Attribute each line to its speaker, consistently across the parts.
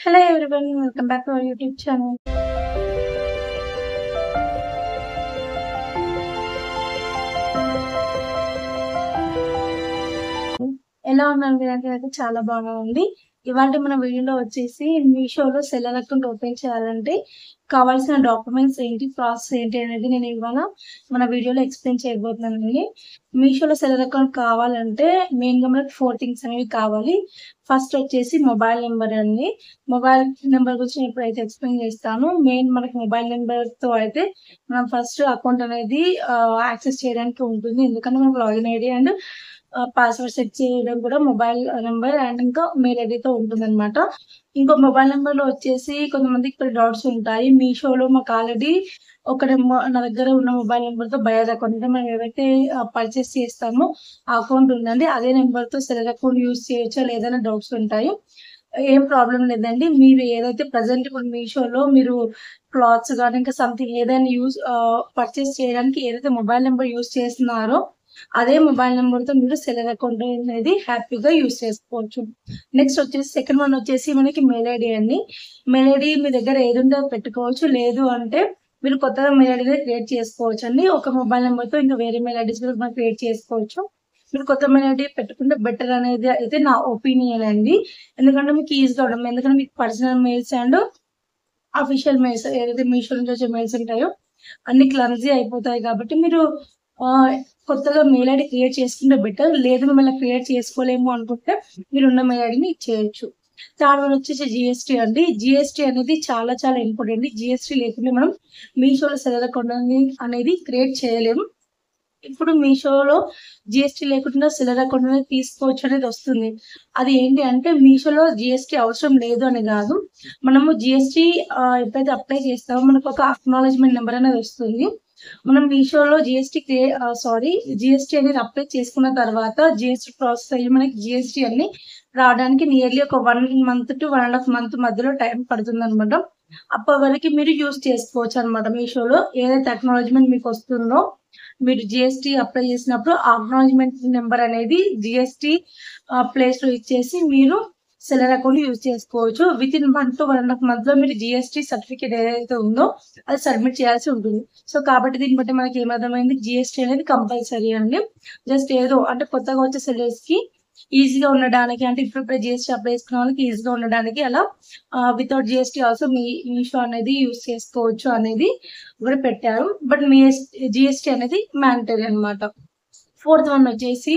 Speaker 1: Hello everyone, welcome back to our YouTube channel. ఎలా ఉన్నారు మీరైతే చాలా బాగుంది. ఇవాళ మన వీడియోలో వచ్చేసి మీషోలో సెల్లర్ అకౌంట్ ఓపెన్ చేయాలంటే కావాల్సిన డాక్యుమెంట్స్ ఏంటి, ప్రాసెస్ ఏంటి అనేది నేను ఇవాళ మన వీడియోలో ఎక్స్ప్లెయిన్ చేయబోతున్నానండి. మీషోలో సెల్లర్ అకౌంట్ కావాలంటే మెయిన్గా మనకు 4 థింగ్స్ అనేవి కావాలి. ఫస్ట్ వచ్చేసి మొబైల్ నెంబర్ అండి. మొబైల్ నెంబర్ గురించి నేను ఇప్పుడైతే ఎక్స్ప్లెయిన్ చేస్తాను. మెయిన్ మనకి మొబైల్ నెంబర్తో అయితే మనం ఫస్ట్ అకౌంట్ అనేది యాక్సెస్ చేయడానికి ఉంటుంది. ఎందుకంటే మనకు login ID and password set చేయడం కూడా మొబైల్ నెంబర్ అండ్ ఇంకా మెయిల్ ఐడితో ఉంటుందన్నమాట. ఇంకో మొబైల్ నెంబర్లో వచ్చేసి కొంతమందికి ఇక్కడ డౌట్స్ ఉంటాయి. మీషోలో మాకు ఆల్రెడీ నా దగ్గర ఉన్న మొబైల్ నెంబర్తో బయర్ అకౌంట్ అంటే మనం ఏవైతే పర్చేస్ చేస్తామో ఆ అకౌంట్ ఉందండి. అదే నెంబర్తో సెల్లర్ అకౌంట్ యూజ్ చేయొచ్చా లేదన్న డౌట్స్ ఉంటాయి. ఏం ప్రాబ్లం లేదండి. మీరు ఏదైతే ప్రజెంట్ ఇప్పుడు మీషోలో మీరు క్లాత్స్ కానీ ఇంకా సంథింగ్ ఏదైనా పర్చేస్ చేయడానికి ఏదైతే మొబైల్ నెంబర్ యూజ్ చేస్తున్నారో అదే మొబైల్ నెంబర్తో మీరు సెల్లర్ అకౌంట్ అనేది హ్యాపీగా యూజ్ చేసుకోవచ్చు. నెక్స్ట్ వచ్చేసి సెకండ్ వన్ వచ్చేసి మనకి మెయిల్ ఐడి అండి. మెయిల్ ఐడి మీ దగ్గర ఏది ఉందో పెట్టుకోవచ్చు. లేదు అంటే మీరు కొత్తగా మెయిల్ ఐడి క్రియేట్ చేసుకోవచ్చు అండి. ఒక మొబైల్ నెంబర్తో ఇంకా వేరే మెయిల్ ఐడీస్ కూడా మనం క్రియేట్ చేసుకోవచ్చు. మీరు కొత్త మెయిల్ ఐడి పెట్టుకుంటే బెటర్ అనేది అయితే నా ఒపీనియన్ అండి. ఎందుకంటే మీకు ఈజీగా ఉండడం, ఎందుకంటే మీకు personal mails and official mails ఏదైతే మీషో నుంచి వచ్చే మెయిల్స్ ఉంటాయో అన్ని క్లమ్జీ అయిపోతాయి. కాబట్టి మీరు కొత్తగా మెయిల్ ఐడి క్రియేట్ చేసుకుంటే బెటర్. లేదు మిమ్మల్ని క్రియేట్ చేసుకోలేము అనుకుంటే మీరు ఉన్న మెయిల్ ఐడిని ఇచ్చేయచ్చు. థర్డ్ వన్ వచ్చేసి జిఎస్టీ అండి. జిఎస్టీ అనేది చాలా చాలా ఇంపార్టెంట్. జిఎస్టీ లేకుండా మనం మీషోలో సెల్లర్ అకౌంట్ అనేది క్రియేట్ చేయలేము. ఇప్పుడు మీషోలో జిఎస్టీ లేకుండా సెల్లర్ అకౌంట్ అనేది తీసుకోవచ్చు అనేది వస్తుంది. అది ఏంటి అంటే మీషోలో జిఎస్టీ అవసరం లేదు అని కాదు. మనము జిఎస్టీ ఎప్పుడైతే అప్లై చేస్తామో మనకు ఒక అక్నాలెడ్జ్మెంట్ నెంబర్ అనేది వస్తుంది. మనం మీషోలో జిఎస్టీ అనేది అప్లై చేసుకున్న తర్వాత జిఎస్టీ ప్రాసెస్ అయ్యి మనకి జిఎస్టీ అన్ని రావడానికి నియర్లీ ఒక 1 month to 1.5 month మధ్యలో టైం పడుతుంది అనమాట. అప్పటి వరకు మీరు యూజ్ చేసుకోవచ్చు అనమాట. మీషోలో ఏదైతే అక్నాలెడ్జ్మెంట్ మీకు వస్తుందో మీరు జిఎస్టీ అప్లై చేసినప్పుడు అక్నాలెడ్జ్మెంట్ నెంబర్ అనేది జిఎస్టీ ప్లేస్లో ఇచ్చేసి మీరు సెల్లర్ అకౌంట్ యూజ్ చేసుకోవచ్చు. వితిన్ 1 to 1.5 month లో మీరు జిఎస్టీ సర్టిఫికేట్ ఏదైతే ఉందో అది సబ్మిట్ చేయాల్సి ఉంటుంది. సో కాబట్టి దీన్ని బట్టి మనకి ఏమర్థమైంది, జిఎస్టీ అనేది కంపల్సరీ అండి. జస్ట్ ఏదో అంటే కొత్తగా వచ్చే సెల్లర్స్కి ఈజీగా ఉండడానికి, అంటే ఇప్పుడు జిఎస్టీ అప్లై చేసుకున్న వాళ్ళకి ఈజీగా ఉండడానికి అలా వితౌట్ జిఎస్టీ ఆల్సో మీషో అనేది యూజ్ చేసుకోవచ్చు అనేది కూడా పెట్టారు. బట్ మీ జిఎస్టీ అనేది మ్యాండటరీ అనమాట. ఫోర్త్ వన్ వచ్చేసి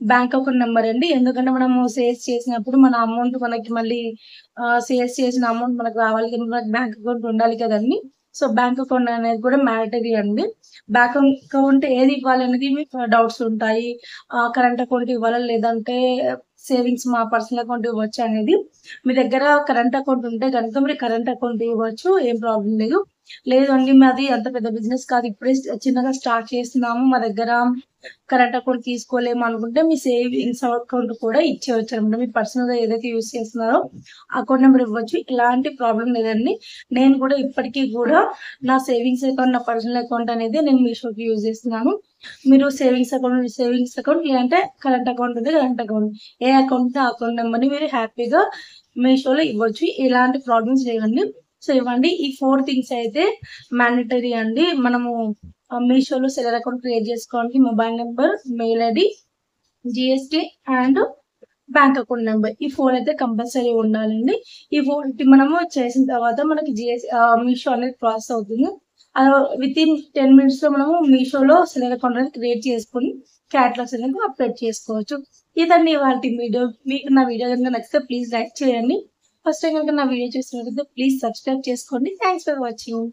Speaker 1: బ్యాంక్ అకౌంట్ నెంబర్ అండి. ఎందుకంటే మనము సేల్స్ చేసినప్పుడు మన అమౌంట్ మనకి మళ్ళీ సేల్స్ చేసిన అమౌంట్ మనకు రావాలి కానీ మనకి బ్యాంక్ అకౌంట్ ఉండాలి కదండి. సో బ్యాంక్ అకౌంట్ అనేది కూడా మ్యాండటరీ అండి. బ్యాంక్ అకౌంట్ ఏది ఇవ్వాలి అనేది మీకు డౌట్స్ ఉంటాయి. కరెంట్ అకౌంట్ ఇవ్వాలా లేదంటే సేవింగ్స్ మా పర్సనల్ అకౌంట్ ఇవ్వచ్చు అనేది. మీ దగ్గర కరెంట్ అకౌంట్ ఉంటే కనుక మీరు కరెంట్ అకౌంట్ ఇవ్వచ్చు, ఏం ప్రాబ్లం లేదు. లేదండి మాది అంత పెద్ద బిజినెస్ కాదు, ఇప్పుడే చిన్నగా స్టార్ట్ చేస్తున్నాము, మా దగ్గర కరెంట్ అకౌంట్ తీసుకోలేము అనుకుంటే మీ సేవింగ్స్ అకౌంట్ కూడా ఇచ్చేవచ్చు అనమాట. మీ పర్సనల్గా ఏదైతే యూజ్ చేస్తున్నారో అకౌంట్ నెంబర్ ఇవ్వచ్చు. ఇలాంటి ప్రాబ్లం లేదండి. నేను కూడా ఇప్పటికీ కూడా నా సేవింగ్స్ అకౌంట్, నా పర్సనల్ అకౌంట్ అనేది నేను మీషోకి యూజ్ చేస్తున్నాను. మీరు సేవింగ్స్ అకౌంట్ లేదంటే కరెంట్ అకౌంట్ ఉంది, కరెంట్ అకౌంట్ ఏ అకౌంట్ ఆ అకౌంట్ నెంబర్ని మీరు హ్యాపీగా మీషోలో ఇవ్వచ్చు. ఎలాంటి ప్రాబ్లమ్స్ లేవండి. సో ఇవ్వండి, ఈ 4 థింగ్స్ అయితే మ్యాండటరీ అండి. మనము మీషోలో సెల్లర్ అకౌంట్ క్రియేట్ చేసుకోవడానికి mobile number, mail ID, GST and bank account number, ఈ 4 అయితే కంపల్సరీ ఉండాలండి. ఈ 4 మనము చేసిన తర్వాత మనకి మీషో అనేది ప్రాసెస్ అవుతుంది. వితిన్ 10 minutes లో మనము మీషోలో సెల్లర్ అకౌంట్ అనేది క్రియేట్ చేసుకుని క్యాటలాగ్స్ అనేది అప్లోడ్ చేసుకోవచ్చు. ఇదండి వాటి వీడియో. మీకు నా వీడియో కనుక నచ్చితే ప్లీజ్ లైక్ చేయండి. ఫస్ట్ టైం కనుక నా వీడియో చూసినట్లయితే ప్లీజ్ సబ్స్క్రైబ్ చేసుకోండి. Thanks for watching.